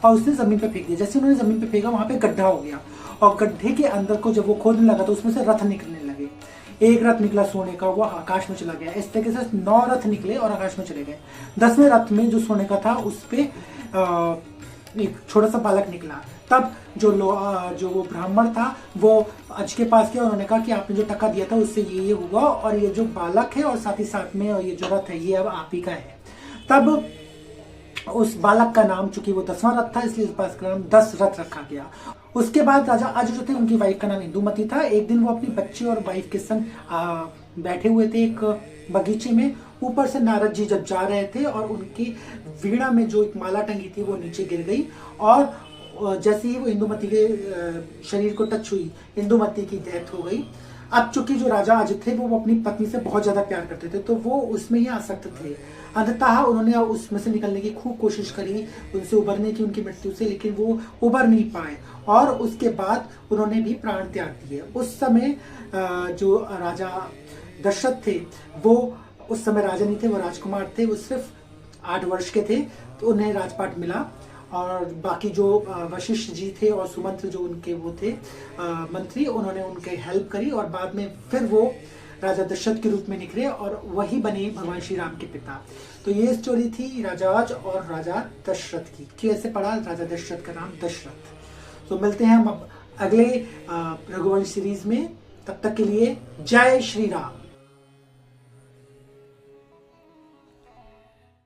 और उसने जमीन पे फेंक दिया। जैसे उन्होंने जमीन पे फेंका वहां पे गड्ढा हो गया और गड्ढे के अंदर को जब वो खोदने लगा तो उसमें से रथ निकलने लगे। एक रथ निकला सोने का, वो आकाश में चला गया। इस तरीके से 9 रथ निकले और आकाश में चले गए। 10वें रथ में जो सोने का था उस पे एक छोटा सा बालक निकला। तब जो वो ब्राह्मण था वो अज के पास गया। उन्होंने कहा कि आपने जो टका दिया था उससे ये हुआ और ये जो बालक है और साथ ही साथ में ये जो रथ है ये अब आप ही का है। तब उस बालक का नाम, चूंकि वो 10वां रथ था इसलिए इस बात का नाम 10 रथ रखा गया। उसके बाद राजा अज जो थे उनकी वाइफ का नाम इंदुमती था। एक दिन वो अपनी बच्ची और वाइफ के संग बैठे हुए थे एक बगीचे में। ऊपर से नारद जी जब जा रहे थे और उनकी वीणा में जो एक माला टंगी थी वो नीचे गिर गई और जैसे ही वो इंदुमती के शरीर को टच हुई, इंदुमती की डेथ हो गई। अब चूंकि जो राजा अज थे वो अपनी पत्नी से बहुत ज्यादा प्यार करते थे तो वो उसमें ही आसक्त थे। अंततः उन्होंने उसमें से निकलने की खूब कोशिश करी, उनसे उबरने की, उनकी मृत्यु से, लेकिन वो उबर नहीं पाए और उसके बाद उन्होंने भी प्राण त्याग दिए। उस समय जो राजा दशरथ थे वो उस समय राजा नहीं थे, वो राजकुमार थे। वो सिर्फ 8 वर्ष के थे तो उन्हें राजपाट मिला और बाकी जो वशिष्ठ जी थे और सुमंत्र जो उनके वो थे मंत्री, उन्होंने उनके हेल्प करी और बाद में फिर वो राजा दशरथ के रूप में निकले और वही बने भगवान श्री राम के पिता। तो ये स्टोरी थी राजा अज और राजा दशरथ की, कि ऐसे पड़ा राजा दशरथ का नाम दशरथ। तो मिलते हैं हम अब अगले रघुवंश सीरीज में। तब तक के लिए जय श्री राम।